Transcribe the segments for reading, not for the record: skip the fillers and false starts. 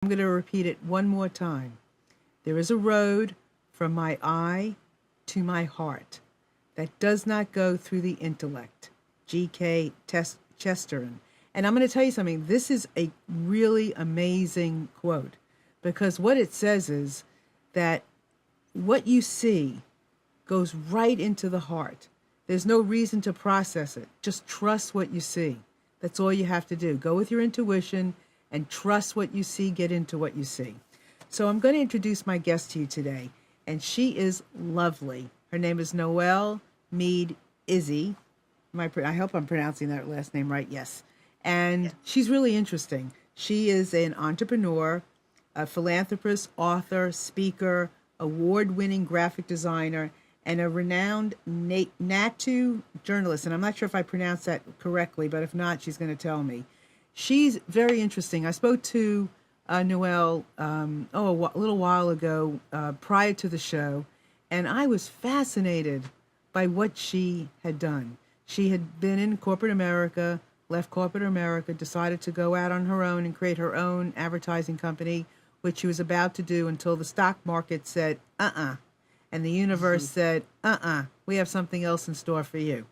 I'm going to repeat it one more time. There is a road from my eye to my heart that does not go through the intellect. G.K. Chesterton. And I'm going to tell you something. This is a really amazing quote because what it says is that what you see goes right into the heart. There's no reason to process it. Just trust what you see. That's all you have to do. Go with your intuition and trust what you see, get into what you see. So I'm going to introduce my guest to you today, and she is lovely. Her name is Noelle Izzi. I hope I'm pronouncing that last name right. Yes. And she's really interesting. She is an entrepreneur, a philanthropist, author, speaker, award-winning graphic designer, and a renowned NATU journalist. And I'm not sure if I pronounced that correctly, but if not, she's going to tell me. She's very interesting. I spoke to Noelle a little while ago prior to the show, and I was fascinated by what she had done. She had been in corporate America, left corporate America, decided to go out on her own and create her own advertising company, which she was about to do until the stock market said, and the universe said, we have something else in store for you.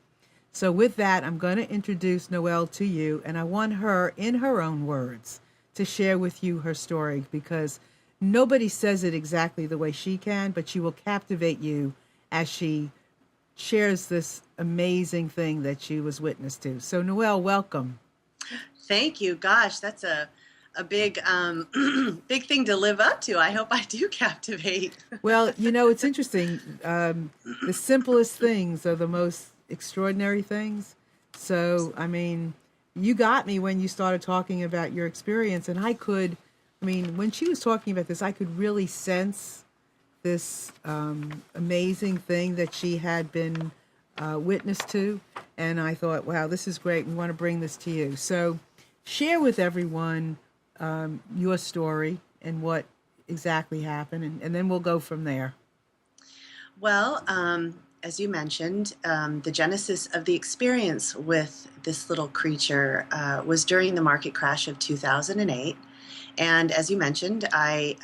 So with that, I'm going to introduce Noelle to you, and I want her, in her own words, to share with you her story, because nobody says it exactly the way she can, but she will captivate you as she shares this amazing thing that she was witness to. So Noelle, welcome. Thank you. Gosh, that's a big big thing to live up to. I hope I do captivate. Well, it's interesting. The simplest things are the most extraordinary things. So, I mean, you got me when you started talking about your experience, and when she was talking about this, I could really sense this amazing thing that she had been witness to, and I thought, wow, this is great. We want to bring this to you. So share with everyone your story and what exactly happened, and then we'll go from there. Well, as you mentioned, the genesis of the experience with this little creature was during the market crash of 2008. And as you mentioned, I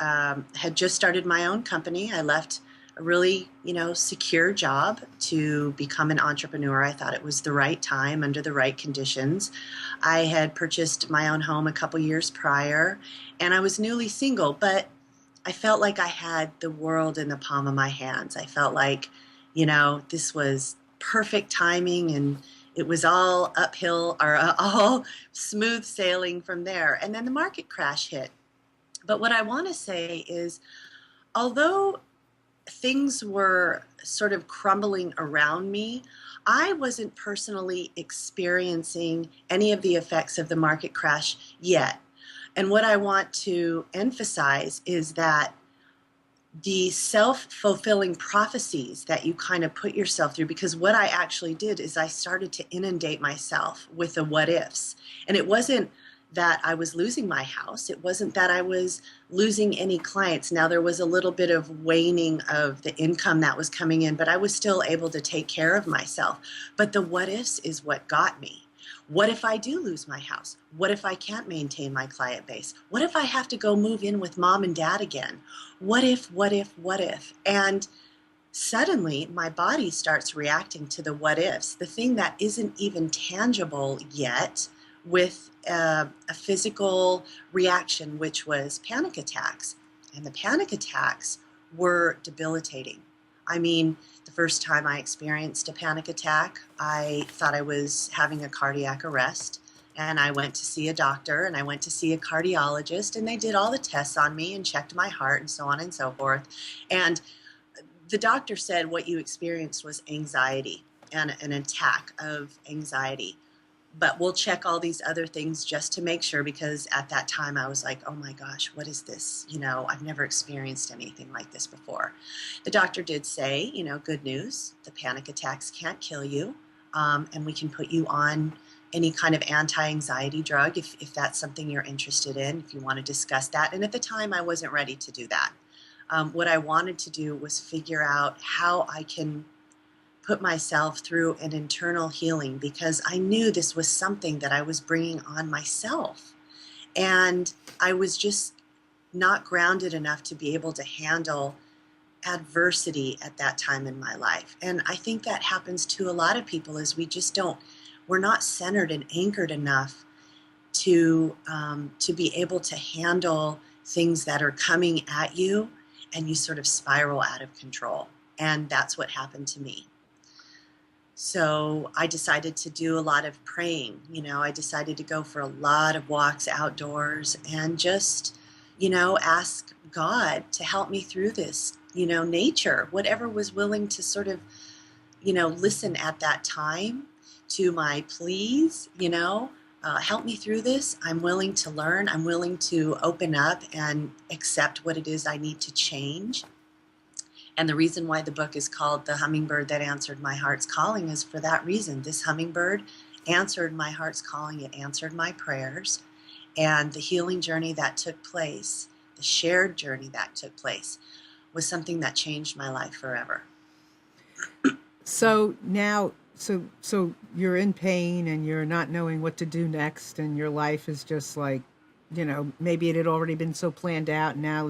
had just started my own company. I left a really, secure job to become an entrepreneur. I thought it was the right time under the right conditions. I had purchased my own home a couple years prior, and I was newly single, but I felt like I had the world in the palm of my hands. I felt like, this was perfect timing, and it was all uphill or all smooth sailing from there. And then the market crash hit. But what I want to say is, although things were sort of crumbling around me, I wasn't personally experiencing any of the effects of the market crash yet. And what I want to emphasize is that the self-fulfilling prophecies that you kind of put yourself through, because what I actually did is I started to inundate myself with the what ifs. And it wasn't that I was losing my house. It wasn't that I was losing any clients. Now, there was a little bit of waning of the income that was coming in, but I was still able to take care of myself. But the what ifs is what got me. What if I do lose my house? What if I can't maintain my client base? What if I have to go move in with mom and dad again? What if? And suddenly my body starts reacting to the what ifs, the thing that isn't even tangible yet, with a physical reaction, which was panic attacks. And the panic attacks were debilitating. I mean, the first time I experienced a panic attack, I thought I was having a cardiac arrest. And I went to see a doctor, and I went to see a cardiologist, and they did all the tests on me and checked my heart and so on and so forth. And the doctor said what you experienced was anxiety and an attack of anxiety. But we'll check all these other things just to make sure, because at that time I was like, oh my gosh, what is this? I've never experienced anything like this before. The doctor did say, good news, the panic attacks can't kill you, and we can put you on any kind of anti-anxiety drug if that's something you're interested in, if you want to discuss that. And at the time I wasn't ready to do that. What I wanted to do was figure out how I can put myself through an internal healing, because I knew this was something that I was bringing on myself. And I was just not grounded enough to be able to handle adversity at that time in my life. And I think that happens to a lot of people, is we're not centered and anchored enough to be able to handle things that are coming at you, and you sort of spiral out of control. And that's what happened to me. So I decided to do a lot of praying. I decided to go for a lot of walks outdoors and just, ask God to help me through this, nature, whatever was willing to sort of, listen at that time to my pleas, help me through this. I'm willing to learn. I'm willing to open up and accept what it is I need to change. And the reason why the book is called The Hummingbird That Answered My Heart's Calling is for that reason. This hummingbird answered my heart's calling. It answered my prayers. And the healing journey that took place, the shared journey that took place, was something that changed my life forever. So now, so you're in pain and you're not knowing what to do next, and your life is just like, maybe it had already been so planned out. And now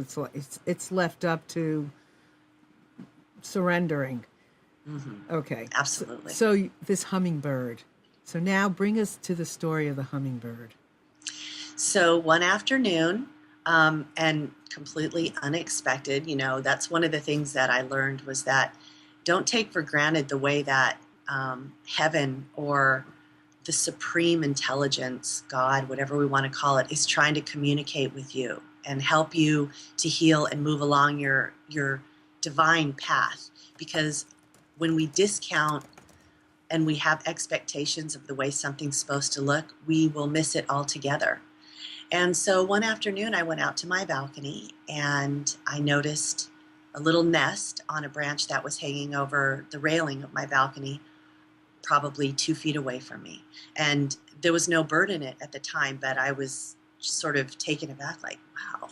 it's left up to surrendering. Mm-hmm. Okay. Absolutely. So this hummingbird. So now bring us to the story of the hummingbird. So one afternoon, and completely unexpected, that's one of the things that I learned, was that don't take for granted the way that heaven, or the supreme intelligence, God, whatever we want to call it, is trying to communicate with you and help you to heal and move along your divine path. Because when we discount and we have expectations of the way something's supposed to look, we will miss it altogether. And so one afternoon I went out to my balcony and I noticed a little nest on a branch that was hanging over the railing of my balcony, probably 2 feet away from me. And there was no bird in it at the time, but I was sort of taken aback, like, wow,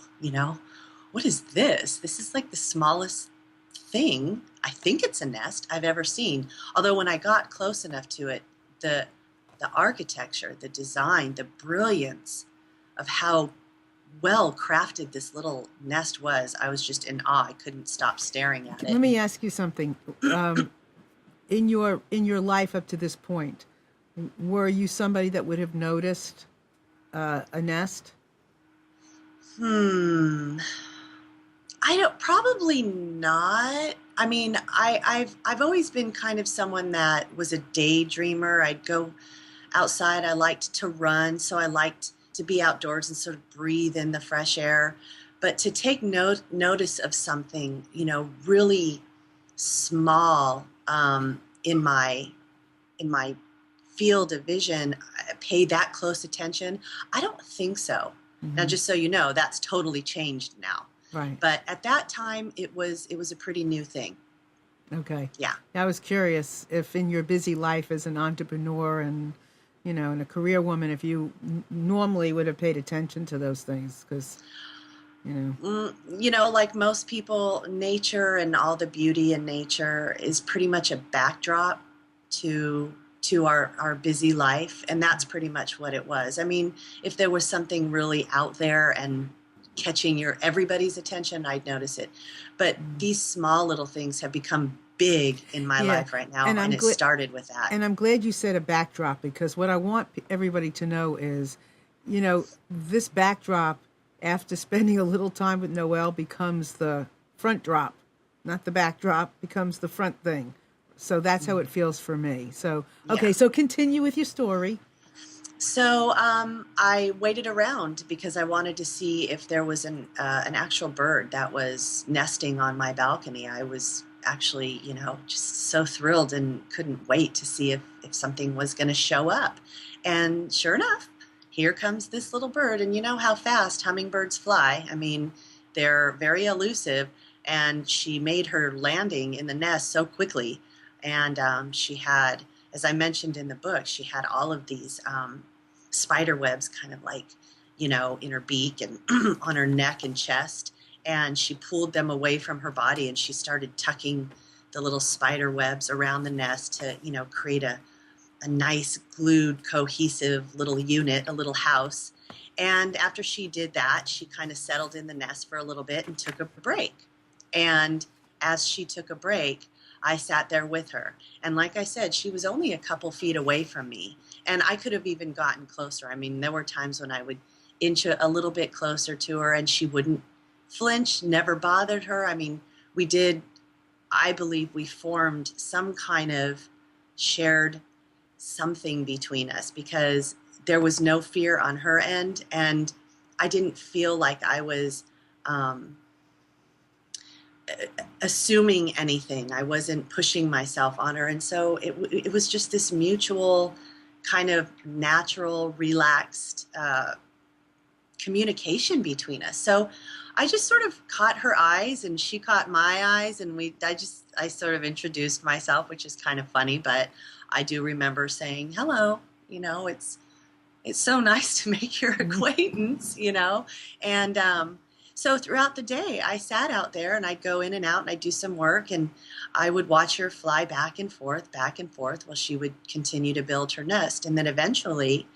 what is this? This is like the smallest thing, I think it's a nest, I've ever seen. Although when I got close enough to it, the architecture, the design, the brilliance of how well crafted this little nest was, I was just in awe. I couldn't stop staring at it. Let me ask you something. In your life up to this point, were you somebody that would have noticed a nest? Probably not. I mean, I've always been kind of someone that was a daydreamer. I'd go outside. I liked to run, so I liked to be outdoors and sort of breathe in the fresh air. But to take notice of something, really small in my field of vision, pay that close attention, I don't think so. Mm-hmm. Now, just so you know, that's totally changed now. Right. But at that time, it was a pretty new thing. Okay. Yeah. I was curious if in your busy life as an entrepreneur and, and a career woman, if you normally would have paid attention to those things, because, like most people, nature and all the beauty in nature is pretty much a backdrop to our busy life. And that's pretty much what it was. I mean, if there was something really out there and catching everybody's attention, I'd notice it. But these small little things have become big in my life right now, and it started with that. And I'm glad you said a backdrop, because what I want everybody to know is, this backdrop, after spending a little time with Noelle, becomes the front drop, not the backdrop, becomes the front thing. So that's how it feels for me. So, okay, Yeah. So continue with your story. So I waited around because I wanted to see if there was an actual bird that was nesting on my balcony. I was actually, just so thrilled and couldn't wait to see if something was going to show up. And sure enough, here comes this little bird. And you know how fast hummingbirds fly. I mean, they're very elusive. And she made her landing in the nest so quickly. And she had, as I mentioned in the book, she had all of these spider webs kind of like, in her beak and on her neck and chest. And she pulled them away from her body, and she started tucking the little spider webs around the nest to, create a nice glued, cohesive little unit, a little house. And after she did that, she kind of settled in the nest for a little bit and took a break. And as she took a break, I sat there with her. And like I said, she was only a couple feet away from me. And I could have even gotten closer. I mean, there were times when I would inch a little bit closer to her and she wouldn't flinch, never bothered her. I mean, we did, I believe we formed some kind of shared something between us because there was no fear on her end. And I didn't feel like I was assuming anything. I wasn't pushing myself on her. And so it was just this mutual kind of natural, relaxed communication between us. So I just sort of caught her eyes and she caught my eyes, and I sort of introduced myself, which is kind of funny, but I do remember saying, hello, it's so nice to make your acquaintance, and so throughout the day, I sat out there and I'd go in and out and I'd do some work, and I would watch her fly back and forth while she would continue to build her nest. And then eventually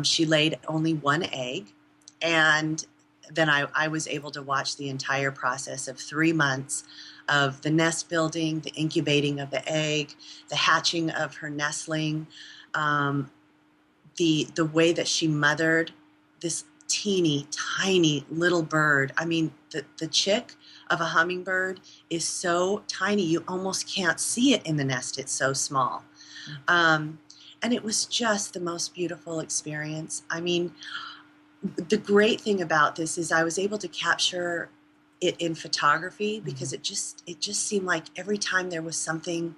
she laid only one egg. And then I was able to watch the entire process of 3 months of the nest building, the incubating of the egg, the hatching of her nestling, the way that she mothered this teeny tiny little bird. I mean, the chick of a hummingbird is so tiny you almost can't see it in the nest. It's so small. And it was just the most beautiful experience. I mean, the great thing about this is I was able to capture it in photography because it just seemed like every time there was something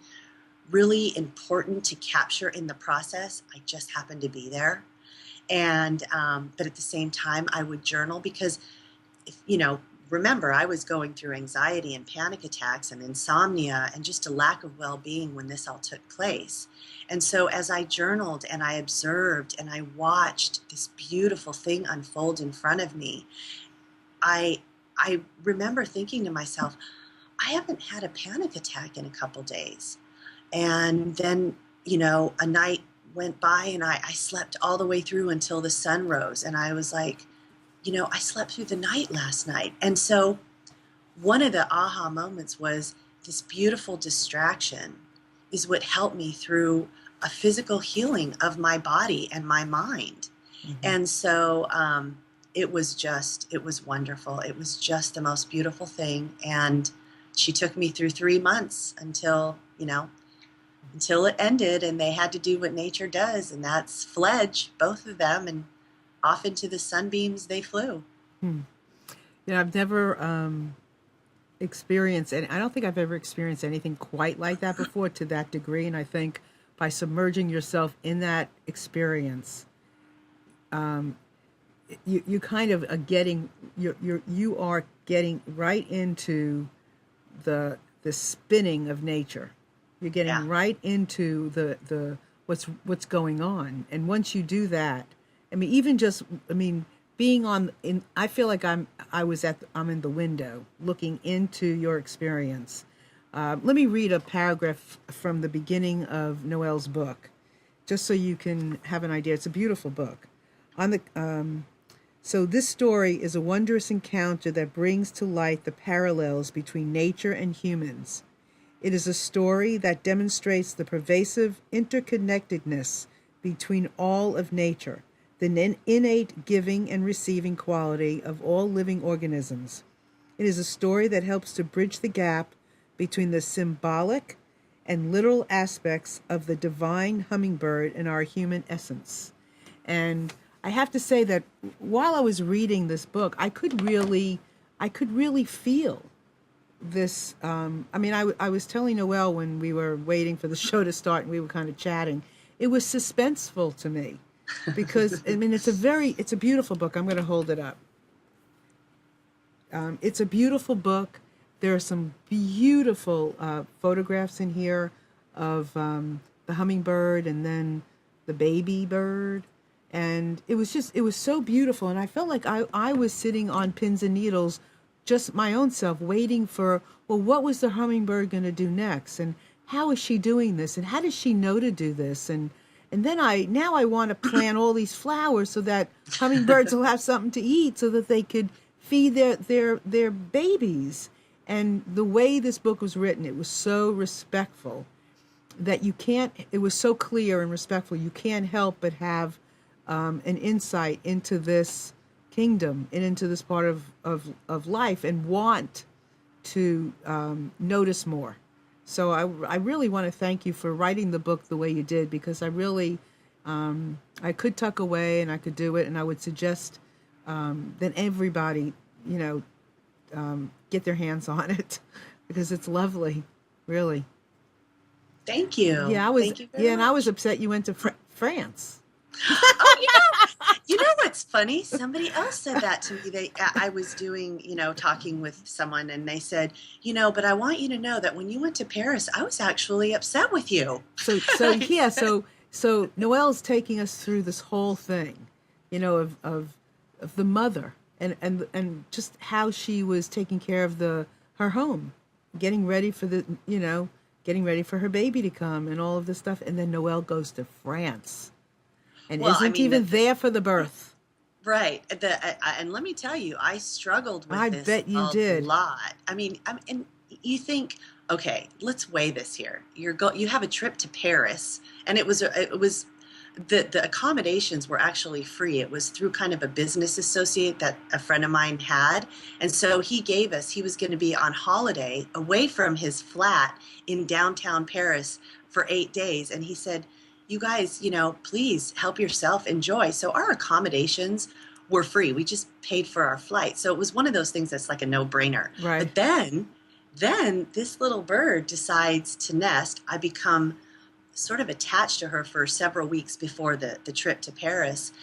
really important to capture in the process, I just happened to be there. And but at the same time, I would journal because, remember, I was going through anxiety and panic attacks and insomnia and just a lack of well-being when this all took place. And so as I journaled and I observed and I watched this beautiful thing unfold in front of me, I remember thinking to myself, I haven't had a panic attack in a couple days. And then, a night went by and I slept all the way through until the sun rose. And I was like, I slept through the night last night. And so one of the aha moments was this beautiful distraction is what helped me through a physical healing of my body and my mind. And so it was wonderful. It was just the most beautiful thing. And she took me through 3 months until it ended, and they had to do what nature does, and that's fledge, both of them, and off into the sunbeams they flew. I've never experienced, and I don't think I've ever experienced anything quite like that before to that degree. And I think by submerging yourself in that experience, you kind of are getting you are getting right into the spinning of nature. You're getting right into the what's going on. And once you do that, being I feel like I'm in the window looking into your experience. Let me read a paragraph from the beginning of Noelle's book, just so you can have an idea. It's a beautiful book. So this story is a wondrous encounter that brings to light the parallels between nature and humans. It is a story that demonstrates the pervasive interconnectedness between all of nature, the innate giving and receiving quality of all living organisms. It is a story that helps to bridge the gap between the symbolic and literal aspects of the divine hummingbird and our human essence. And I have to say that while I was reading this book, I could really feel this. I was telling Noelle when we were waiting for the show to start and we were kind of chatting, it was suspenseful to me because it's a beautiful book. I'm going to hold it up. It's a beautiful book. There are some beautiful photographs in here of the hummingbird and then the baby bird. And it was so beautiful. And I felt like I was sitting on pins and needles, just my own self, waiting for, well, what was the hummingbird going to do next? And how is she doing this? And how does she know to do this? And And then now I want to plant all these flowers so that hummingbirds will have something to eat, so that they could feed their babies. And the way this book was written, it was so respectful that it was so clear and respectful, you can't help but have an insight into this kingdom and into this part of life, and want to notice more. So I really want to thank you for writing the book the way you did, because I really, I could tuck away and I could do it, and I would suggest that everybody, get their hands on it, because it's lovely, really. Thank you. Yeah, Thank you very and I much. was upset you went to France. Oh, you know what's funny? Somebody else said that to me. I was doing, talking with someone, and they said, but I want you to know that when you went to Paris, I was actually upset with you. So Noelle's taking us through this whole thing, of the mother, and just how she was taking care of her home, getting ready for getting ready for her baby to come, and all of this stuff. And then Noelle goes to France, and isn't even there for the birth. Right. And let me tell you, I struggled with I this bet you a did. lot. And you think, okay, let's weigh this here. You have a trip to Paris, and it was the accommodations were actually free. It was through kind of a business associate that a friend of mine had. And so he was going to be on holiday away from his flat in downtown Paris for 8 days. And he said, you guys, please help yourself, enjoy. So our accommodations were free. We just paid for our flight. So it was one of those things that's like a no-brainer. Right. But then this little bird decides to nest. I become sort of attached to her for several weeks before the trip to Paris.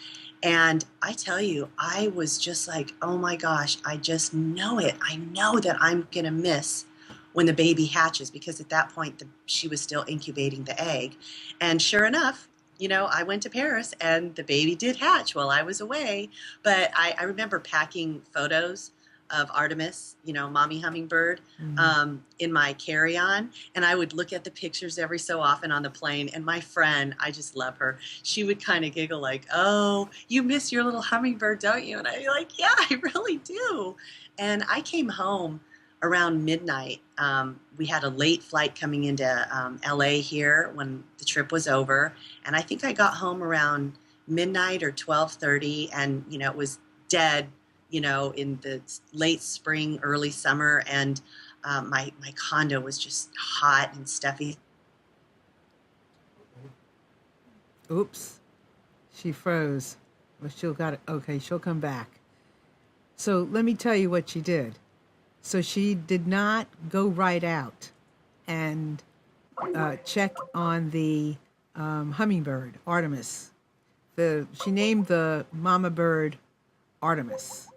And I tell you, I was just like, oh my gosh, I just know it. I know that I'm going to miss when the baby hatches, because at that point she was still incubating the egg. And sure enough, I went to Paris and the baby did hatch while I was away. But I remember packing photos of Artemis, mommy hummingbird, in my carry-on. And I would look at the pictures every so often on the plane. And my friend, I just love her, she would kind of giggle like, oh, you miss your little hummingbird, don't you? And I'd be like, yeah, I really do. And I came home around midnight. We had a late flight coming into LA here when the trip was over. And I think I got home around midnight or 12:30, and, it was dead, in the late spring, early summer. And my condo was just hot and stuffy. Oops, she froze. Well, she'll come back. So let me tell you what she did. So she did not go right out and check on the hummingbird, Artemis. She named the mama bird Artemis.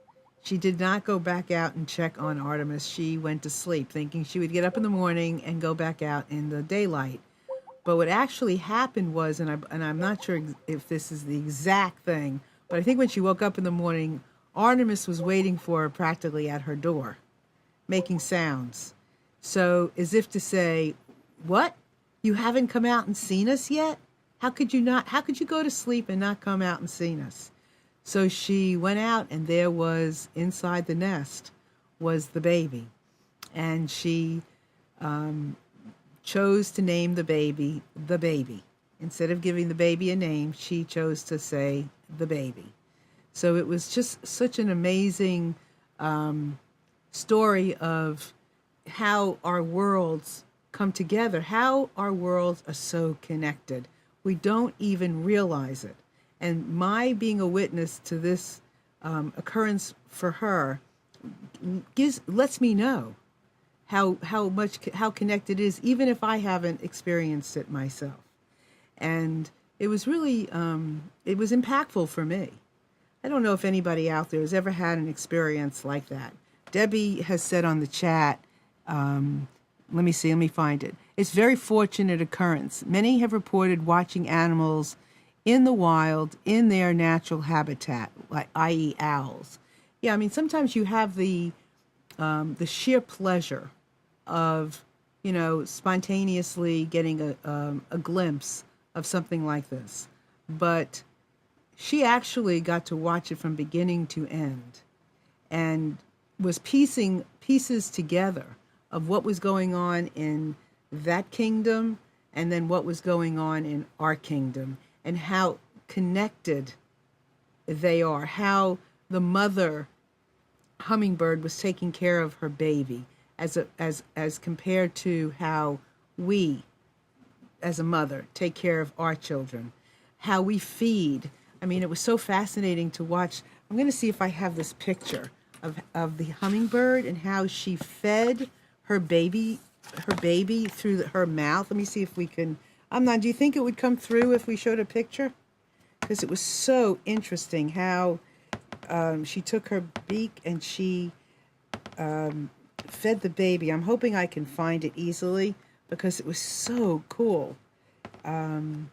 She did not go back out and check on Artemis. She went to sleep, thinking she would get up in the morning and go back out in the daylight. But what actually happened was, and I'm not sure if this is the exact thing, but I think when she woke up in the morning, Artemis was waiting for her practically at her door, making sounds. So as if to say, what? You haven't come out and seen us yet? How could you go to sleep and not come out and seen us? So she went out, and there was, inside the nest, was the baby. And she chose to name the baby. Instead of giving the baby a name, she chose to say the baby. So it was just such an amazing story of how our worlds come together, how our worlds are so connected. We don't even realize it. And my being a witness to this occurrence for her lets me know how connected it is, even if I haven't experienced it myself. And it was really it was impactful for me. I don't know if anybody out there has ever had an experience like that. Debbie has said on the chat, let me find it. It's very fortunate occurrence. Many have reported watching animals in the wild, in their natural habitat, like i.e. owls. Yeah, sometimes you have the sheer pleasure of, spontaneously getting a glimpse of something like this. But she actually got to watch it from beginning to end and was piecing pieces together of what was going on in that kingdom and then what was going on in our kingdom and how connected they are, how the mother hummingbird was taking care of her baby as compared to how we as a mother take care of our children, how we feed. I mean, it was so fascinating to watch. I'm going to see if I have this picture of the hummingbird and how she fed her baby through her mouth. Let me see if we can. Do you think it would come through if we showed a picture? Because it was so interesting how she took her beak and she fed the baby. I'm hoping I can find it easily because it was so cool. And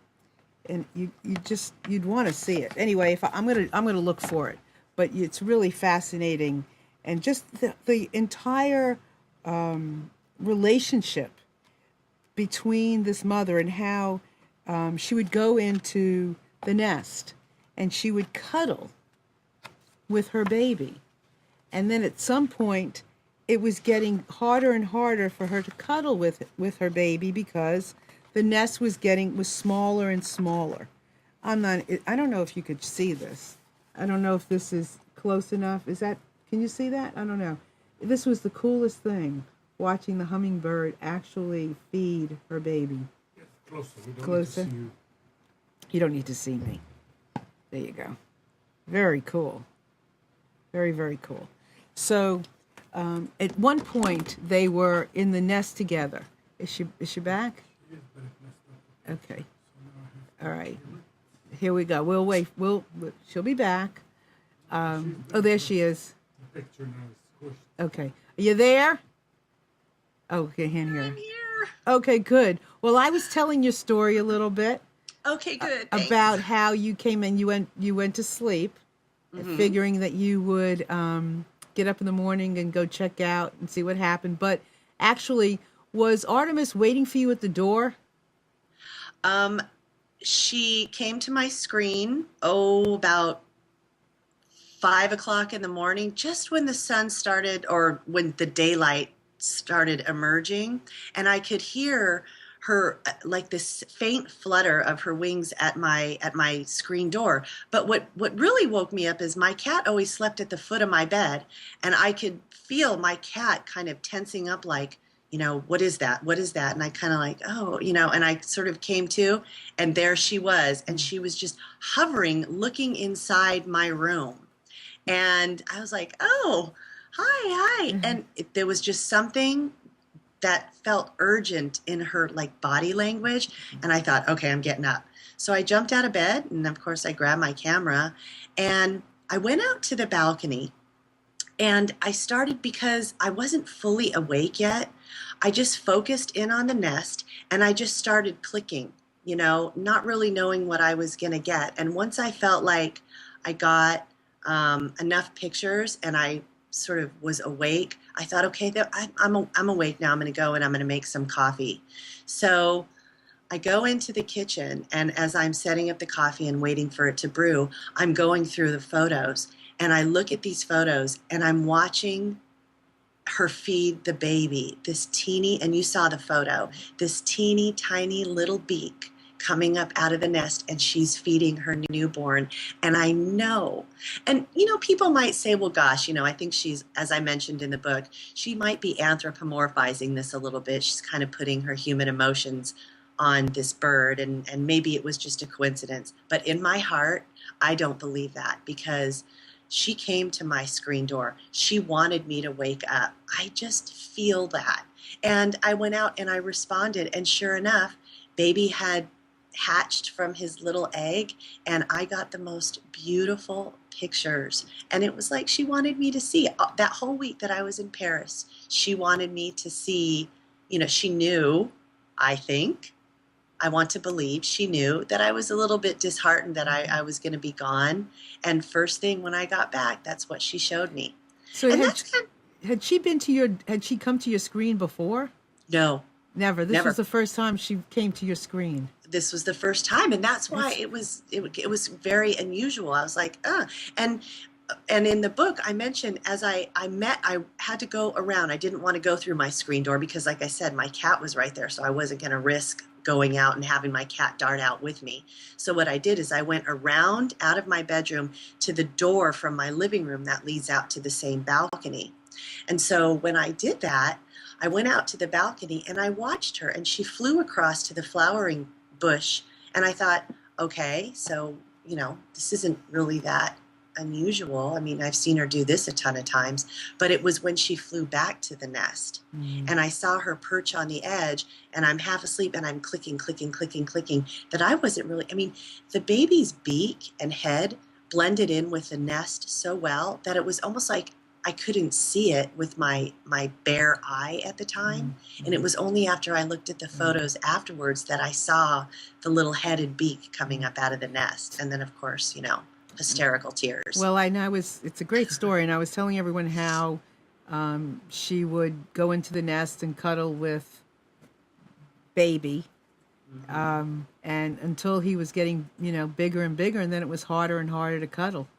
you'd want to see it. Anyway, if I'm gonna look for it, but it's really fascinating, and just the entire relationship between this mother and how she would go into the nest and she would cuddle with her baby, and then at some point it was getting harder and harder for her to cuddle with her baby because the nest was smaller and smaller. I don't know if you could see this. I don't know if this is close enough. Can you see that? I don't know. This was the coolest thing, watching the hummingbird actually feed her baby. Yes, closer. We don't Closer? Need to see you. You don't need to see me. There you go. Very cool. Very, very cool. So at one point they were in the nest together. Is she back? Yes, but it messed up. Okay. So now I have All right. Here we go. We'll wait. She'll be back. There she is. the picture now is squished. Okay. Are you there? Okay, hand here. I'm here. Okay, good. Well, I was telling your story a little bit Okay, good. Thanks. about how you came and you went to sleep, figuring that you would get up in the morning and go check out and see what happened. But actually, was Artemis waiting for you at the door? She came to my screen, about 5 o'clock in the morning, just when the sun started, or when the daylight started emerging, and I could hear her like this faint flutter of her wings at my screen door. But what really woke me up is my cat always slept at the foot of my bed, and I could feel my cat kind of tensing up, like, what is that? What is that? And I kind of like, and I sort of came to, and there she was, and she was just hovering, looking inside my room. And I was like, oh, hi. Mm-hmm. And there was just something that felt urgent in her like body language. And I thought, okay, I'm getting up. So I jumped out of bed, and of course I grabbed my camera, and I went out to the balcony. And I started, because I wasn't fully awake yet, I just focused in on the nest, and I just started clicking, not really knowing what I was going to get. And once I felt like I got enough pictures and I sort of was awake, I thought, okay, I'm awake now. I'm going to go and I'm going to make some coffee. So I go into the kitchen, and as I'm setting up the coffee and waiting for it to brew, I'm going through the photos. And I look at these photos, and I'm watching her feed the baby, this teeny, and you saw the photo, this teeny tiny little beak coming up out of the nest, and she's feeding her newborn. And I know, and people might say, well, gosh, I think she's, as I mentioned in the book, she might be anthropomorphizing this a little bit. She's kind of putting her human emotions on this bird, and maybe it was just a coincidence. But in my heart, I don't believe that, because she came to my screen door. She wanted me to wake up. I just feel that. And I went out and I responded. And sure enough, baby had hatched from his little egg. And I got the most beautiful pictures. And it was like she wanted me to see. That whole week that I was in Paris, she wanted me to see, she knew, I think, I want to believe she knew that I was a little bit disheartened that I was going to be gone. And first thing when I got back, that's what she showed me. So had she come to your screen before? No. Never. This Never. was the first time she came to your screen. this was the first time, and that's why it was very unusual. I was like, and in the book I mentioned, as I had to go around. I didn't want to go through my screen door because, like I said, my cat was right there, so I wasn't going to risk going out and having my cat dart out with me. So what I did is I went around out of my bedroom to the door from my living room that leads out to the same balcony. And so when I did that, I went out to the balcony and I watched her, and she flew across to the flowering bush, and I thought, okay, so, this isn't really that unusual. I mean, I've seen her do this a ton of times, but it was when she flew back to the nest, and I saw her perch on the edge, and I'm half asleep and I'm clicking, that I wasn't really, I mean, the baby's beak and head blended in with the nest so well that it was almost like I couldn't see it with my bare eye at the time. And it was only after I looked at the photos afterwards that I saw the little headed beak coming up out of the nest. And then, of course, hysterical tears. Well, it's a great story, and I was telling everyone how she would go into the nest and cuddle with baby, and until he was getting, bigger and bigger, and then it was harder and harder to cuddle.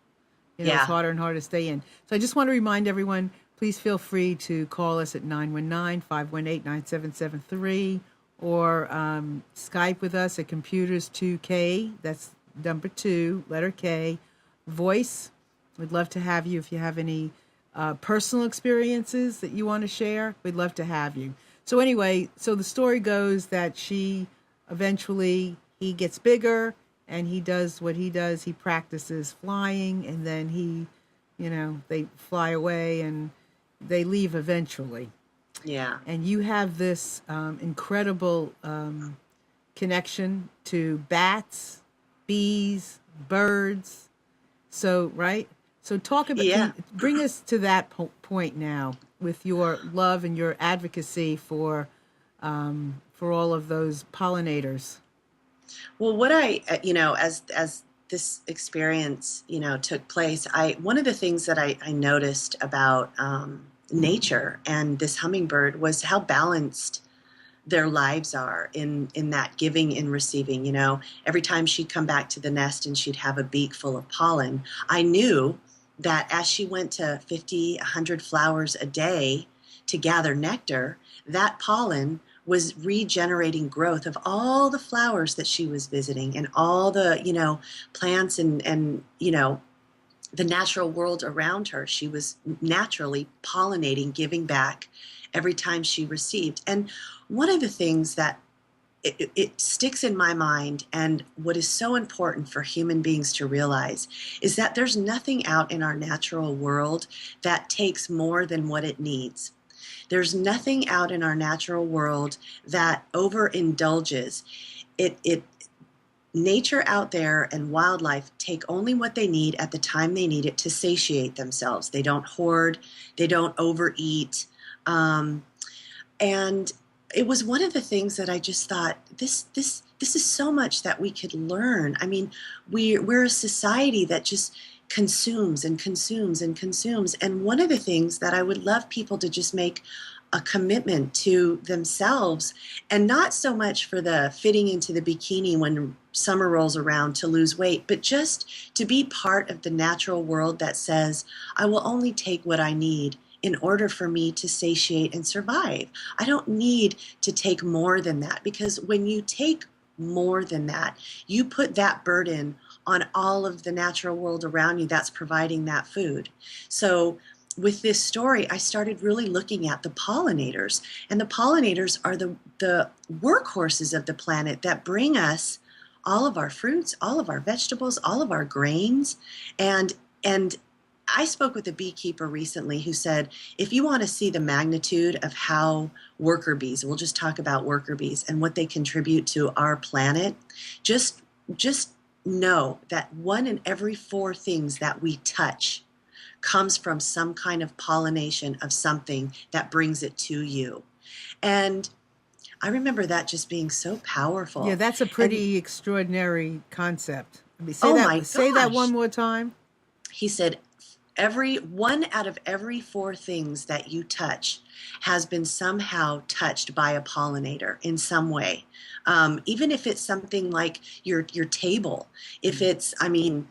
It's harder and harder to stay in. So I just want to remind everyone, please feel free to call us at 919-518-9773 or Skype with us at computers2k, that's number 2, letter K, voice. We'd love to have you. If you have any personal experiences that you want to share, we'd love to have you. So anyway, so the story goes that he gets bigger, and he does what he does. He practices flying, and then they fly away, and they leave eventually. Yeah. And you have this incredible connection to bats, bees, birds. So, right? So talk about, bring us to that point now with your love and your advocacy for all of those pollinators. Well, what as this experience, took place, one of the things that I noticed about nature and this hummingbird was how balanced their lives are in that giving and receiving. Every time she'd come back to the nest and she'd have a beak full of pollen, I knew that as she went to 50, 100 flowers a day to gather nectar, that pollen was regenerating growth of all the flowers that she was visiting and all the, plants and the natural world around her. She was naturally pollinating, giving back every time she received. And one of the things that it sticks in my mind, and what is so important for human beings to realize, is that there's nothing out in our natural world that takes more than what it needs. There's nothing out in our natural world that overindulges. Nature out there and wildlife take only what they need at the time they need it to satiate themselves. They don't hoard, they don't overeat. And it was one of the things that I just thought, this is so much that we could learn. I mean, we're a society that just consumes and consumes and consumes. And one of the things that I would love people to just make a commitment to themselves, and not so much for the fitting into the bikini when summer rolls around to lose weight, but just to be part of the natural world that says, I will only take what I need in order for me to satiate and survive. I don't need to take more than that, because when you take more than that, you put that burden on all of the natural world around you that's providing that food. So with this story, I started really looking at the pollinators, and the pollinators are the workhorses of the planet that bring us all of our fruits, all of our vegetables, all of our grains. And I spoke with a beekeeper recently who said, if you want to see the magnitude of how worker bees, we'll just talk about worker bees and what they contribute to our planet, just know that 1 in every 4 things that we touch comes from some kind of pollination of something that brings it to you. And I remember that just being so powerful. Yeah, that's a pretty extraordinary concept. I mean, my gosh. Say that one more time. He said, Every one out of every four things that you touch has been somehow touched by a pollinator in some way. Even if it's something like your table, if it's, I mean,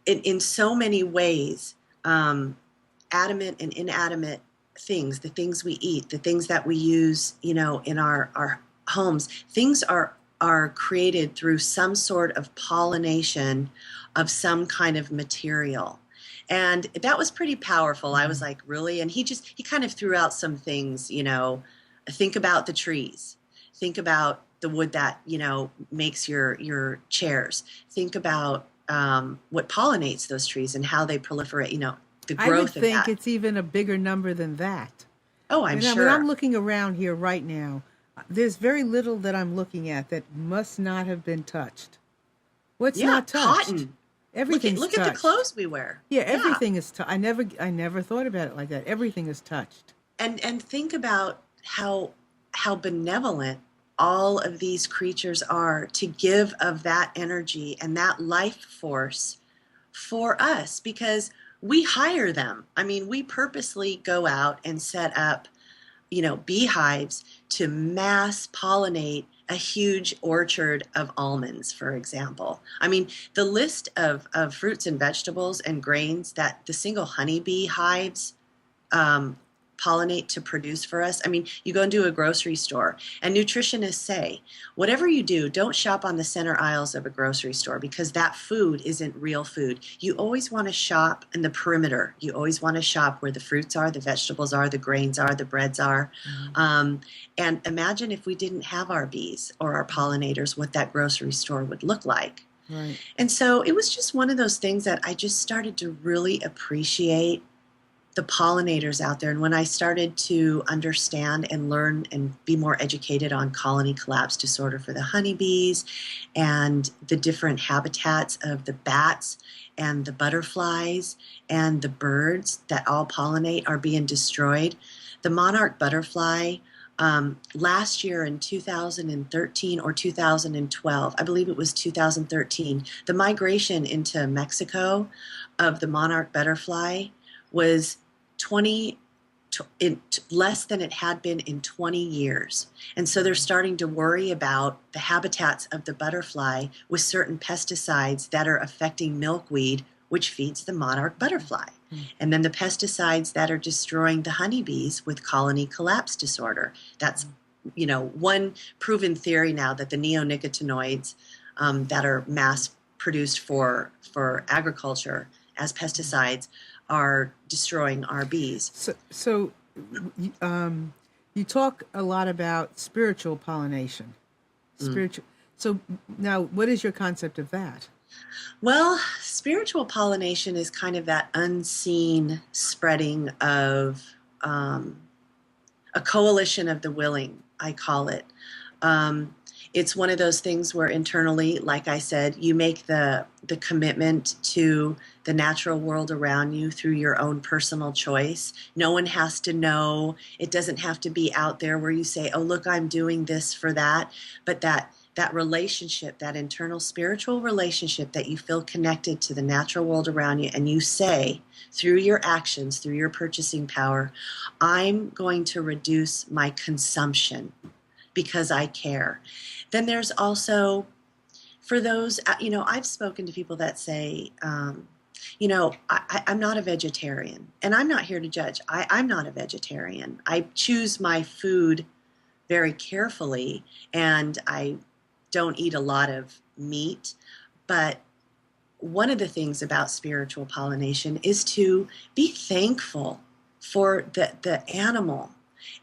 in so many ways, adamant and inanimate things, the things we eat, the things that we use, you know, in our homes, things are created through some sort of pollination of some kind of material. And that was pretty powerful. I was like, really? And he kind of threw out some things, you know, think about the trees, think about the wood that, you know, makes your chairs, think about what pollinates those trees and how they proliferate, you know, the growth I would of think that. it's even a bigger number than that. Oh, I'm When sure. I'm looking around here right now, there's very little that I'm looking at that must not have been touched. What's Yeah, not touched? cotton. Everything's Look touched. at the clothes we wear. Yeah, everything is touched. I never thought about it like that. Everything is touched. And think about how benevolent all of these creatures are to give of that energy and that life force for us, because we hire them. I mean, we purposely go out and set up, you know, beehives to mass pollinate a huge orchard of almonds, for example. I mean, the list of fruits and vegetables and grains that the single honeybee hives pollinate to produce for us. I mean, you go into a grocery store and nutritionists say, whatever you do, don't shop on the center aisles of a grocery store because that food isn't real food. You always want to shop in the perimeter. You always want to shop where the fruits are, the vegetables are, the grains are, the breads are. And imagine if we didn't have our bees or our pollinators, what that grocery store would look like. Right. And so it was just one of those things that I just started to really appreciate the pollinators out there. And when I started to understand and learn and be more educated on colony collapse disorder for the honeybees and the different habitats of the bats and the butterflies and the birds that all pollinate are being destroyed. The monarch butterfly, last year in 2013 or 2012, I believe it was 2013, the migration into Mexico of the monarch butterfly was less than it had been in 20 years. And so they're starting to worry about the habitats of the butterfly with certain pesticides that are affecting milkweed, which feeds the monarch butterfly. And then the pesticides that are destroying the honeybees with colony collapse disorder. That's, you know, one proven theory now that the neonicotinoids that are mass produced for agriculture as pesticides are destroying our bees. So you talk a lot about spiritual pollination. Spiritual. So now, what is your concept of that? Well, spiritual pollination is kind of that unseen spreading of a coalition of the willing, I call it. It's one of those things where internally, like I said, you make the commitment to the natural world around you through your own personal choice. No one has to know. It doesn't have to be out there where you say, oh, look, I'm doing this for that. But that relationship, that internal spiritual relationship that you feel connected to the natural world around you, and you say through your actions, through your purchasing power, I'm going to reduce my consumption because I care. Then there's also, for those, you know, I've spoken to people that say, you know, I'm not a vegetarian, and I'm not here to judge. I'm not a vegetarian. I choose my food very carefully, and I don't eat a lot of meat. But one of the things about spiritual pollination is to be thankful for the animal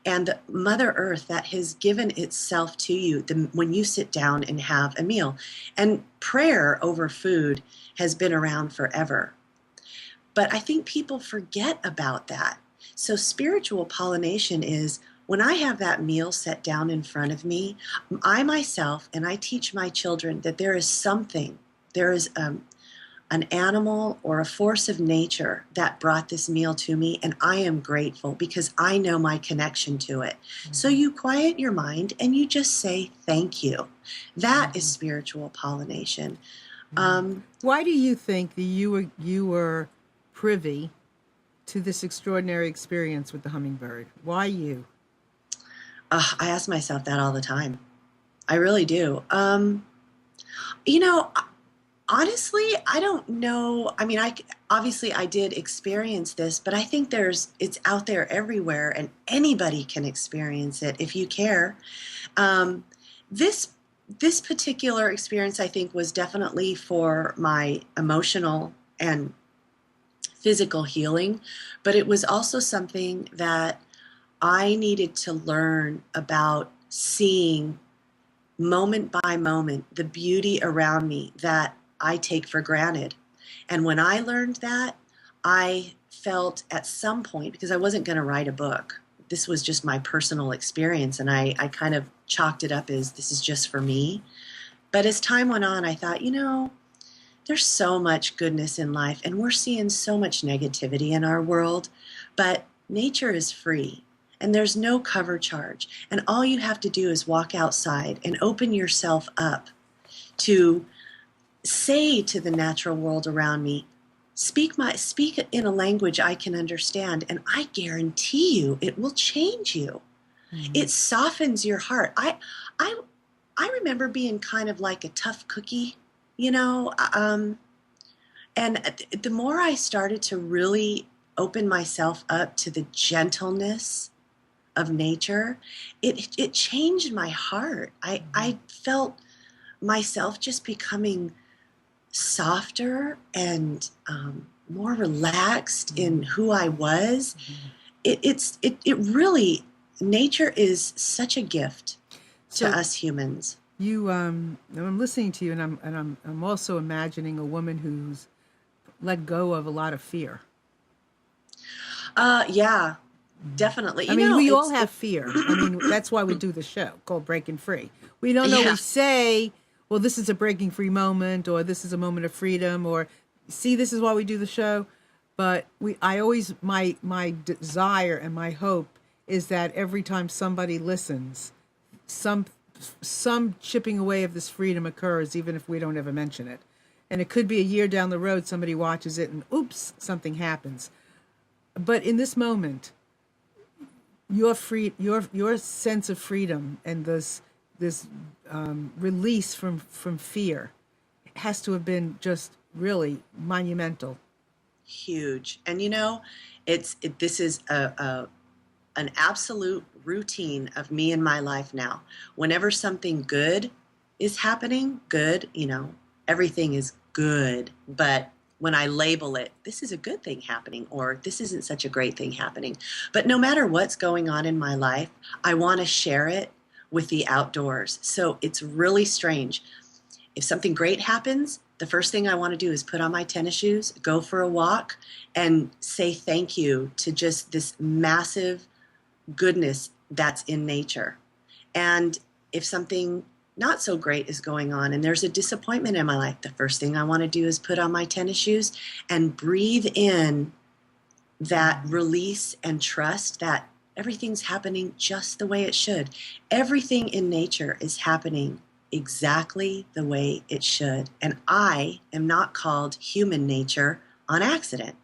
and the Mother Earth that has given itself to you when you sit down and have a meal. And prayer over food has been around forever. But I think people forget about that. So spiritual pollination is when I have that meal set down in front of me, I myself, and I teach my children that there is something, there is an animal or a force of nature that brought this meal to me, and I am grateful because I know my connection to it. So you quiet your mind and you just say thank you. That is spiritual pollination. Why do you think that you were privy to this extraordinary experience with the hummingbird? Why you? I ask myself that all the time. I really do. You know, honestly, I don't know. I mean, obviously I did experience this, but I think it's out there everywhere, and anybody can experience it if you care. Um, this this particular experience, I think, was definitely for my emotional and physical healing, but it was also something that I needed to learn about seeing moment by moment the beauty around me that I take for granted. And when I learned that, I felt at some point, because I wasn't going to write a book, this was just my personal experience, and I kind of chalked it up as this is just for me. But as time went on, I thought, there's so much goodness in life, and we're seeing so much negativity in our world, but nature is free. And there's no cover charge. And all you have to do is walk outside and open yourself up to say to the natural world around me, speak in a language I can understand, and I guarantee you it will change you. Mm-hmm. It softens your heart. I remember being kind of like a tough cookie, and the more I started to really open myself up to the gentleness of nature, it changed my heart. I felt myself just becoming softer and more relaxed in who I was. It really, nature is such a gift to us humans. I'm listening to you, and I'm also imagining a woman who's let go of a lot of fear. Yeah. Definitely. We all have fear. That's why we do the show called Breaking Free. We don't always say, well, this is a breaking free moment, or this is a moment of freedom, or see, this is why we do the show. But my desire and my hope is that every time somebody listens, some chipping away of this freedom occurs, even if we don't ever mention it. And it could be a year down the road, somebody watches it and oops, something happens. But in this moment, your sense of freedom and this release from fear has to have been just really monumental. Huge. And this is an absolute routine of me in my life now. Whenever something good is happening, everything is good, but when I label it, this is a good thing happening, or this isn't such a great thing happening. But no matter what's going on in my life, I want to share it with the outdoors. So it's really strange. If something great happens, the first thing I want to do is put on my tennis shoes, go for a walk, and say thank you to just this massive goodness that's in nature. And if something not so great is going on and there's a disappointment in my life, the first thing I want to do is put on my tennis shoes and breathe in that release and trust that everything's happening just the way it should. Everything in nature is happening exactly the way it should. And I am not called human nature on accident.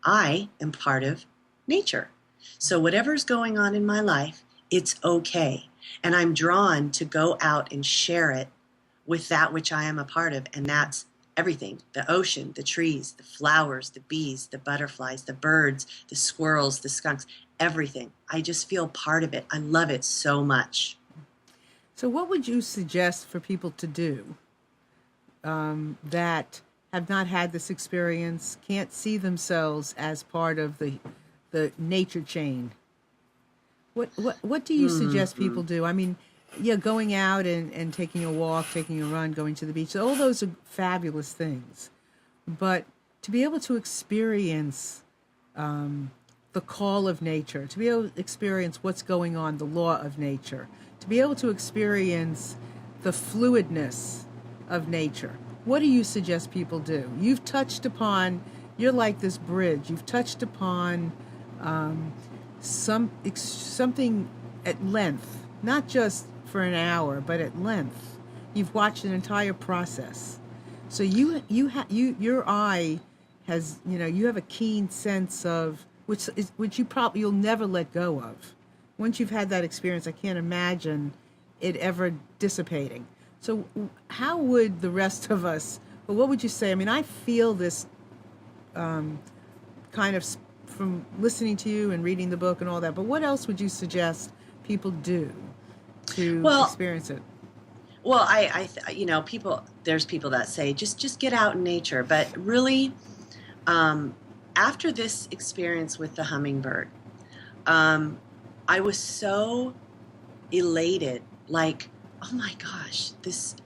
I am part of nature. So whatever's going on in my life, it's okay. And I'm drawn to go out and share it with that which I am a part of. And that's everything: the ocean, the trees, the flowers, the bees, the butterflies, the birds, the squirrels, the skunks, everything. I just feel part of it. I love it so much. So what would you suggest for people to do that have not had this experience, can't see themselves as part of the nature chain? What do you suggest people do? Going out and taking a walk, taking a run, going to the beach, all those are fabulous things. But to be able to experience the call of nature, to be able to experience what's going on, the law of nature, to be able to experience the fluidness of nature, what do you suggest people do? You're like this bridge. You've touched upon something at length, not just for an hour, but at length. You've watched an entire process. So your eye has, you have a keen sense of which you'll never let go of. Once you've had that experience, I can't imagine it ever dissipating. So how would the rest of us, well, what would you say? I mean, I feel this kind of from listening to you and reading the book and all that, but what else would you suggest people do to experience it? Well, there's people that say, just get out in nature. But really, after this experience with the hummingbird, I was so elated, like, oh my gosh, this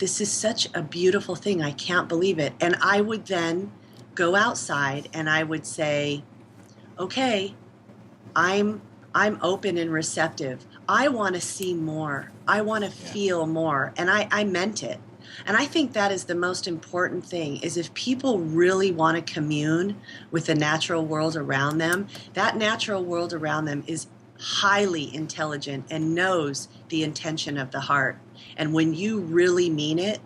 is such a beautiful thing. I can't believe it. And I would then go outside and I would say, okay, I'm open and receptive. I want to see more. I want to feel more. And I meant it. And I think that is the most important thing, is if people really want to commune with the natural world around them, that natural world around them is highly intelligent and knows the intention of the heart. And when you really mean it,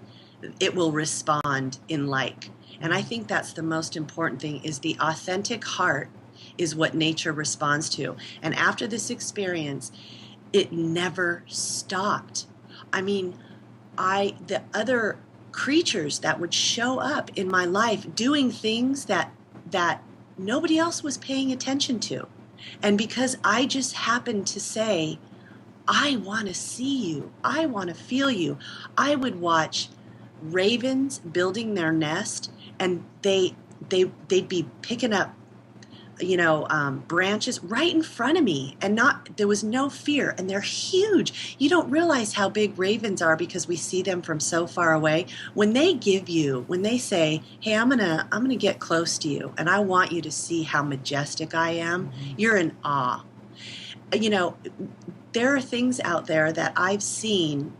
it will respond in like. And I think that's the most important thing, is the authentic heart is what nature responds to. And after this experience, it never stopped. I mean, the other creatures that would show up in my life doing things that nobody else was paying attention to. And because I just happened to say, I want to see you, I want to feel you, I would watch ravens building their nest, and they'd be picking up branches right in front of me, and there was no fear, and they're huge. You don't realize how big ravens are because we see them from so far away. When they say, hey, I'm gonna get close to you, and I want you to see how majestic I am, you're in awe. There are things out there that I've seen,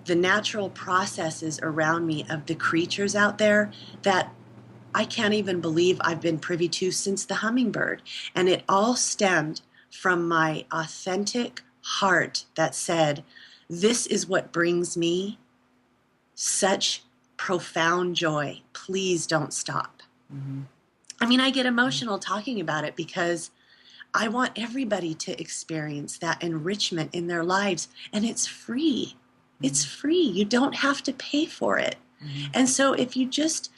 the natural processes around me of the creatures out there, that I can't even believe I've been privy to since the hummingbird. And it all stemmed from my authentic heart that said, this is what brings me such profound joy. Please don't stop. Mm-hmm. I mean, I get emotional talking about it because I want everybody to experience that enrichment in their lives. And it's free. Mm-hmm. It's free. You don't have to pay for it. Mm-hmm. And so if you just...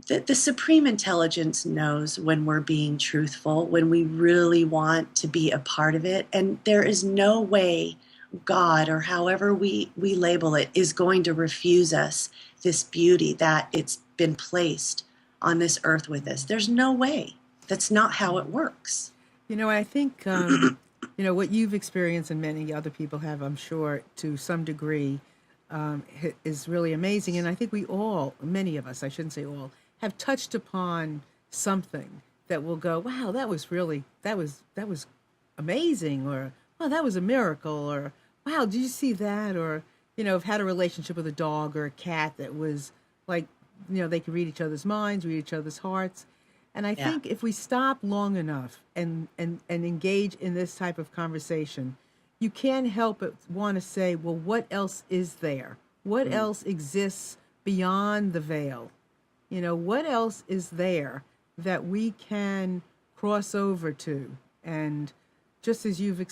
The supreme intelligence knows when we're being truthful, when we really want to be a part of it. And there is no way God, or however we label it, is going to refuse us this beauty that it's been placed on this earth with us. There's no way. That's not how it works. I think, what you've experienced and many other people have, I'm sure, to some degree, is really amazing. And I think many of us, I shouldn't say all, have touched upon something that will go, wow, that was amazing, or wow, that was a miracle, or wow, did you see that? Or, have had a relationship with a dog or a cat that was like, they could read each other's minds, read each other's hearts. And I think if we stop long enough and engage in this type of conversation, you can't help but want to say, well, what else is there? What else exists beyond the veil? What else is there that we can cross over to? And just as you've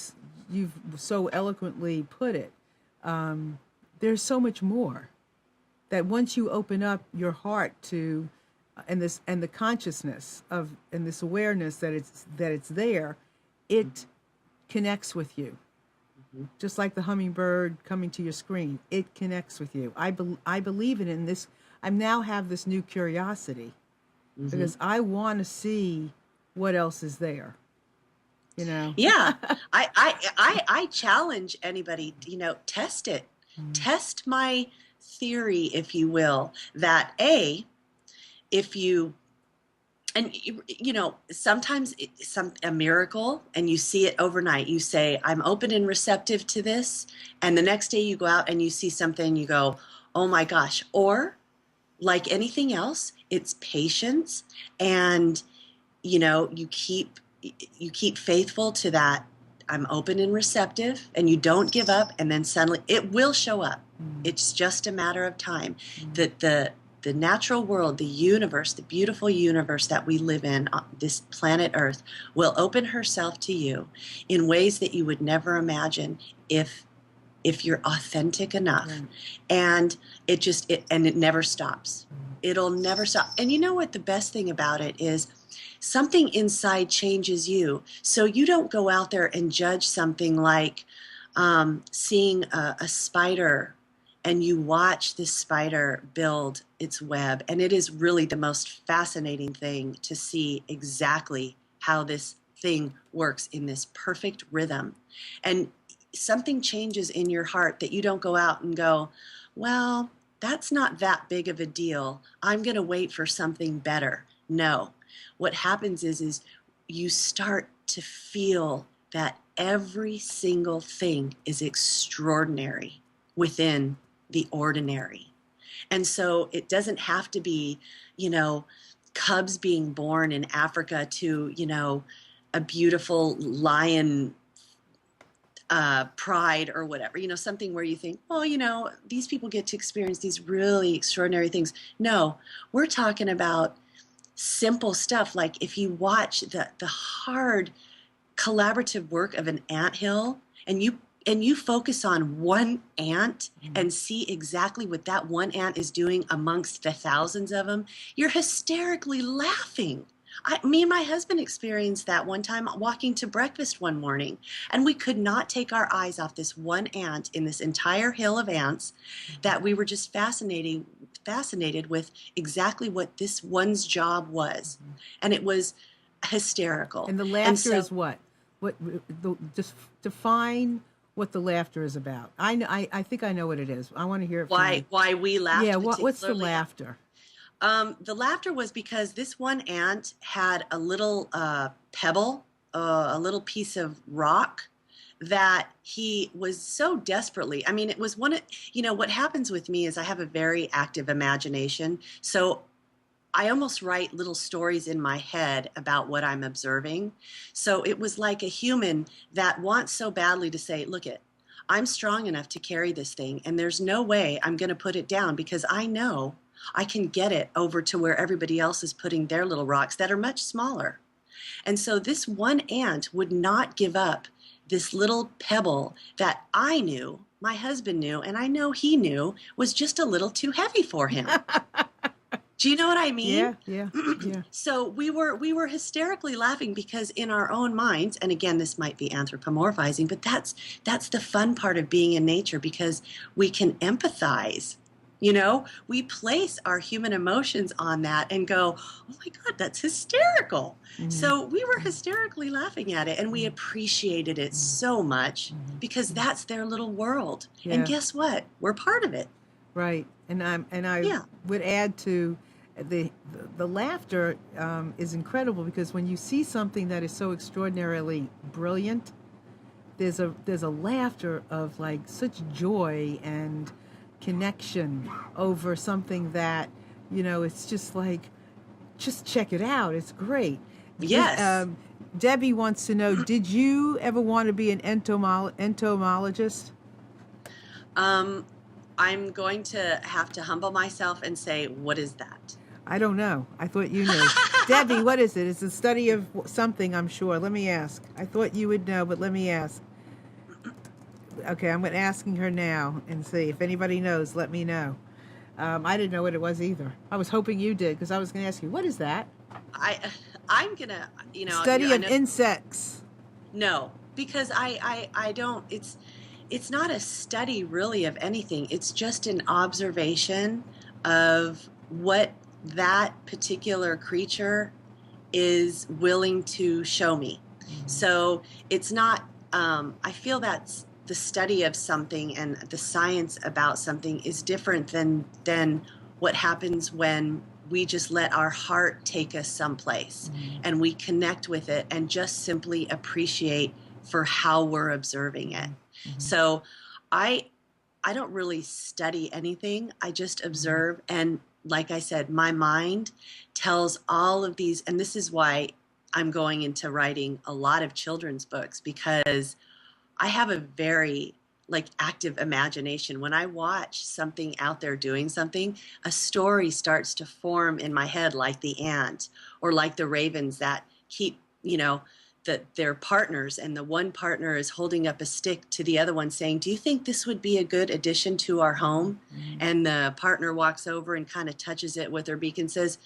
so eloquently put it, there's so much more that once you open up your heart to, and the consciousness of, and this awareness that it's there, it connects with you. Mm-hmm. Just like the hummingbird coming to your screen, it connects with you. I believe in this. I now have this new curiosity, mm-hmm. because I want to see what else is there. Yeah, I challenge anybody. Test it. Mm-hmm. Test my theory, if you will, that if you, and sometimes a miracle, and you see it overnight. You say, I'm open and receptive to this, and the next day you go out and you see something, you go, oh my gosh. Or like anything else, it's patience, and you keep faithful to that. I'm open and receptive, and you don't give up, and then suddenly it will show up. Mm. It's just a matter of time. That the the natural world, the universe, the beautiful universe that we live in, this planet Earth, will open herself to you in ways that you would never imagine if you're authentic enough. Right. And it never stops. It'll never stop. And you know what the best thing about it is? Something inside changes you. So you don't go out there and judge something like seeing a spider, and you watch this spider build its web. And it is really the most fascinating thing to see exactly how this thing works in this perfect rhythm. And something changes in your heart that you don't go out and go, well, that's not that big of a deal. I'm going to wait for something better. No. What happens is you start to feel that every single thing is extraordinary within the ordinary. And so it doesn't have to be, cubs being born in Africa to, a beautiful lion pride or whatever, something where you think, well, these people get to experience these really extraordinary things. No, we're talking about simple stuff. Like if you watch the hard collaborative work of an anthill, and you focus on one ant and see exactly what that one ant is doing amongst the thousands of them, you're hysterically laughing. Me and my husband experienced that one time walking to breakfast one morning, and we could not take our eyes off this one ant in this entire hill of ants that we were just fascinated with exactly what this one's job was. And it was hysterical. And the laughter is what? Just define what the laughter is about. I think I know what it is. I want to hear it from you. Why we laughed. Yeah, what's the laughter? The laughter was because this one ant had a little pebble, a little piece of rock that he was so desperately, it was what happens with me is I have a very active imagination. So I almost write little stories in my head about what I'm observing. So it was like a human that wants so badly to say, look I'm strong enough to carry this thing, and there's no way I'm going to put it down because I know I can get it over to where everybody else is putting their little rocks that are much smaller. And so this one ant would not give up this little pebble that I knew, my husband knew, and I know he knew was just a little too heavy for him. Do you know what I mean? Yeah. So we were hysterically laughing because in our own minds, and again, this might be anthropomorphizing, but that's the fun part of being in nature, because we can empathize. We place our human emotions on that and go, oh my God, that's hysterical. Mm-hmm. So we were hysterically laughing at it, and we appreciated it so much because that's their little world. Yeah. And guess what? We're part of it. Right. And I would add to the laughter is incredible, because when you see something that is so extraordinarily brilliant, there's a laughter of like such joy and connection over something that it's just like, just check it out, it's great. Yes. Debbie wants to know, did you ever want to be an entomologist? I'm going to have to humble myself and say, what is that? I don't know. I thought you knew. Debbie, what is it? It's a study of something, I'm sure. Let me ask. I thought you would know, but let me ask. Okay, I'm asking her now and see if anybody knows. Let me know. I didn't know what it was either. I was hoping you did, because I was going to ask you, what is that? I'm gonna, study of insects. No, because I don't. It's not a study really of anything. It's just an observation of what that particular creature is willing to show me. Mm-hmm. So it's not. I feel that's the study of something, and the science about something is different than what happens when we just let our heart take us someplace, and we connect with it and just simply appreciate for how we're observing it. So I don't really study anything. I just observe. And like I said, my mind tells all of these, and this is why I'm going into writing a lot of children's books, because I have a very like active imagination. When I watch something out there doing something, a story starts to form in my head, like the ant or like the ravens that keep, their partners, and the one partner is holding up a stick to the other one saying, do you think this would be a good addition to our home? Mm-hmm. And the partner walks over and kind of touches it with her beak and says,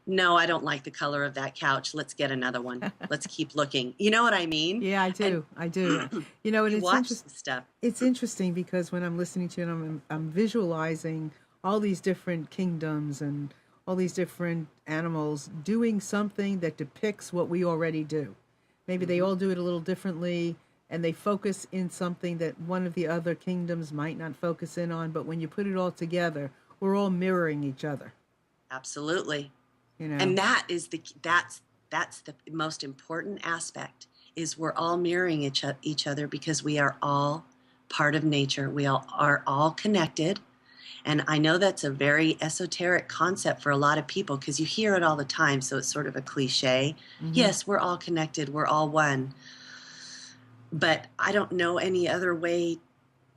no, I don't like the color of that couch. Let's get another one. Let's keep looking. You know what I mean? Yeah, I do. I do. And it's watch this stuff. It's interesting because when I'm listening to it, I'm visualizing all these different kingdoms and all these different animals doing something that depicts what we already do. Maybe they all do it a little differently, and they focus in something that one of the other kingdoms might not focus in on. But when you put it all together, we're all mirroring each other. Absolutely. And that's the most important aspect, is we're all mirroring each other because we are all part of nature. We are all connected. And I know that's a very esoteric concept for a lot of people because you hear it all the time. So it's sort of a cliche. Mm-hmm. Yes, we're all connected. We're all one. But I don't know any other way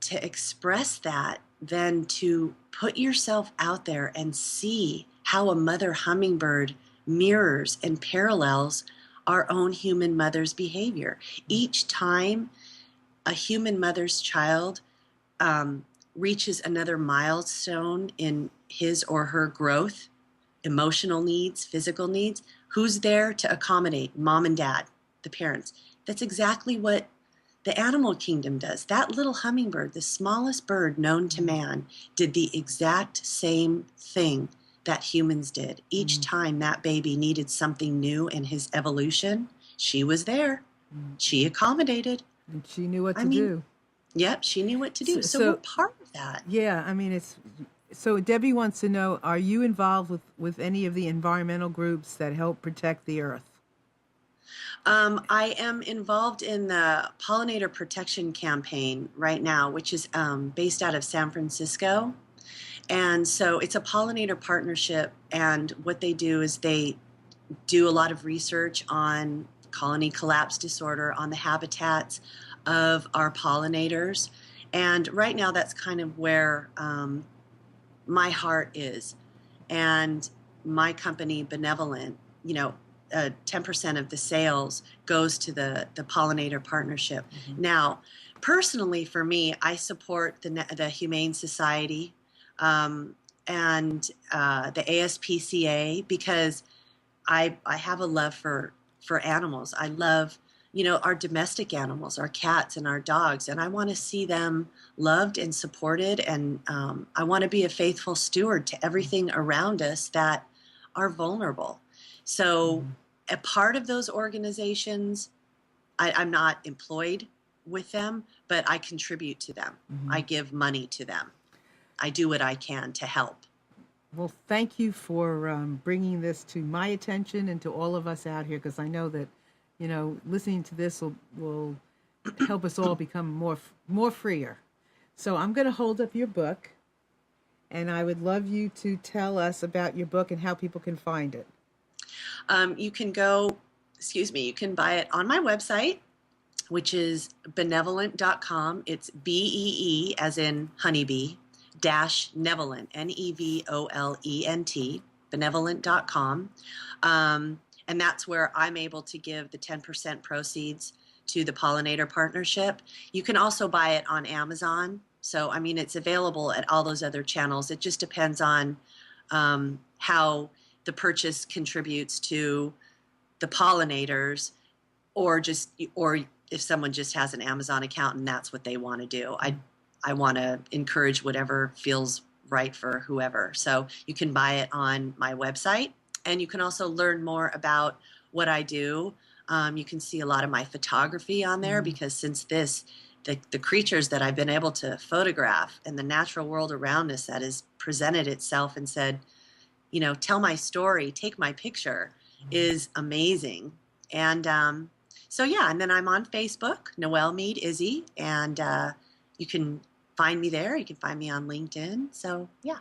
to express that than to put yourself out there and see how a mother hummingbird mirrors and parallels our own human mother's behavior. Each time a human mother's child reaches another milestone in his or her growth, emotional needs, physical needs, who's there to accommodate? Mom and dad, the parents. That's exactly what the animal kingdom does. That little hummingbird, the smallest bird known to man, did the exact same thing that humans did. Each time that baby needed something new in his evolution, she was there. She accommodated. And she knew what to do. Yep, she knew what to do. So we're part of that. Yeah, I mean, so Debbie wants to know, are you involved with any of the environmental groups that help protect the earth? I am involved in the Pollinator Protection Campaign right now, which is based out of San Francisco. And so it's a pollinator partnership, and what they do is they do a lot of research on colony collapse disorder, on the habitats of our pollinators. And right now that's kind of where my heart is. And my company, Benevolent, 10% of the sales goes to the Pollinator Partnership. Mm-hmm. Now, personally for me, I support the Humane Society and the ASPCA because I have a love for animals. I love, our domestic animals, our cats and our dogs, and I want to see them loved and supported, and I want to be a faithful steward to everything around us that are vulnerable. So a part of those organizations, I'm not employed with them, but I contribute to them. Mm-hmm. I give money to them. I do what I can to help. Well, thank you for bringing this to my attention and to all of us out here, because I know that, listening to this will help us all become more freer. So I'm going to hold up your book, and I would love you to tell us about your book and how people can find it. You can buy it on my website, which is benevolent.com. It's BEE as in honeybee, -Nevolent, NEVOLENT, benevolent.com. And that's where I'm able to give the 10% proceeds to the Pollinator Partnership. You can also buy it on Amazon. So, it's available at all those other channels. It just depends on how the purchase contributes to the pollinators, or if someone just has an Amazon account and that's what they want to do. I want to encourage whatever feels right for whoever. So you can buy it on my website, and you can also learn more about what I do. You can see a lot of my photography on there because since the creatures that I've been able to photograph and the natural world around us that has presented itself and said, tell my story, take my picture, is amazing. And and then I'm on Facebook, Noelle Izzi, and you can find me there. You can find me on LinkedIn. So, yeah.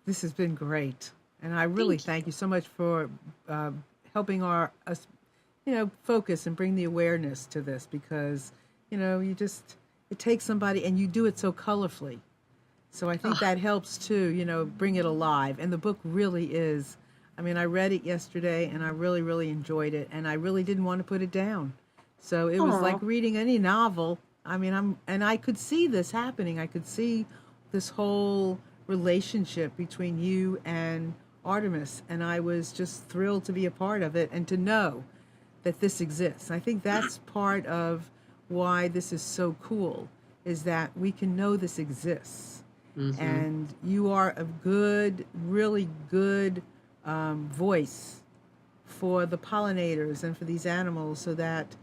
This has been great. And I really thank you so much for helping us, focus and bring the awareness to this, because, it takes somebody, and you do it so colorfully. So I think that helps too, bring it alive. And the book really is, I mean, I read it yesterday and I really, really enjoyed it. And I really didn't want to put it down. So it was like reading any novel. I mean, and I could see this happening. I could see this whole relationship between you and Artemis. And I was just thrilled to be a part of it and to know that this exists. I think that's part of why this is so cool, is that we can know this exists. Mm-hmm. And you are a good, really good voice for the pollinators and for these animals, so that,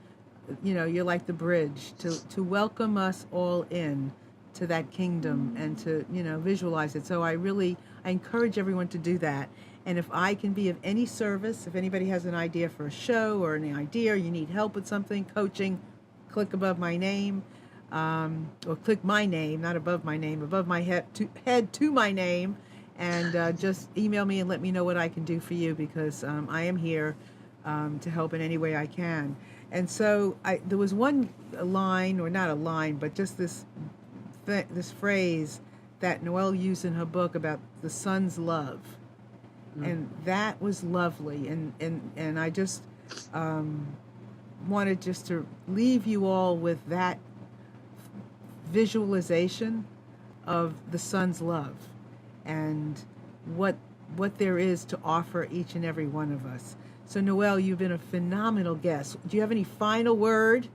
you're like the bridge to welcome us all in to that kingdom and to, visualize it. So I encourage everyone to do that. And if I can be of any service, if anybody has an idea for a show or an idea, or you need help with something, coaching, click above my name. Or click my name, not above my name, above my head to my name, and just email me and let me know what I can do for you, because I am here to help in any way I can. And so there was one line, or not a line, but just this phrase that Noelle used in her book about the sun's love. Mm. And that was lovely. And I just wanted just to leave you all with that visualization of the sun's love and what there is to offer each and every one of us. So Noelle, you've been a phenomenal guest. Do you have any final word?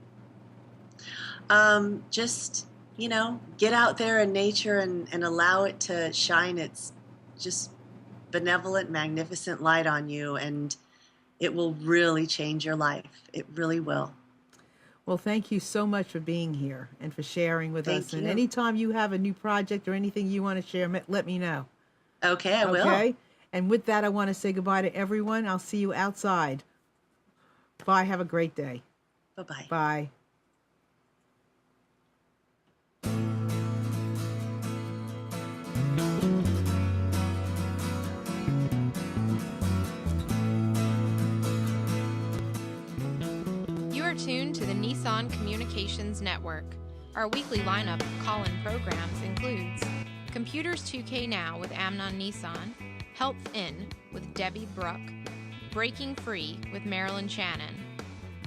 Just, get out there in nature and allow it to shine its just benevolent, magnificent light on you, and it will really change your life. It really will. Well, thank you so much for being here and for sharing with us. Thank And you. anytime you have a new project or anything you want to share, let me know. Okay, I will. Okay? And with that, I want to say goodbye to everyone. I'll see you outside. Bye. Have a great day. Bye-bye. Bye. Tuned to the Nissan Communications Network. Our weekly lineup of call-in programs includes Computers 2K Now with Amnon Nissan, Health In with Debbie Bruck, Breaking Free with Marilyn Shannon,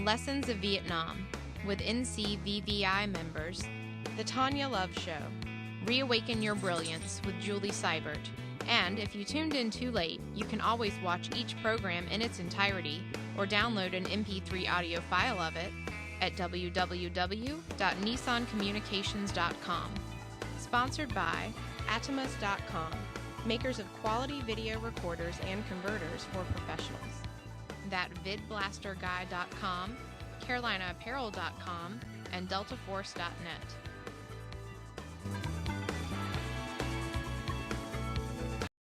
Lessons of Vietnam with NCVVI members, The Tanya Love Show, Reawaken Your Brilliance with Julie Seibert, and if you tuned in too late, you can always watch each program in its entirety or download an MP3 audio file of it at www.nissancommunications.com. Sponsored by Atomus.com, makers of quality video recorders and converters for professionals. That VidBlasterGuy.com, CarolinaApparel.com, and DeltaForce.net.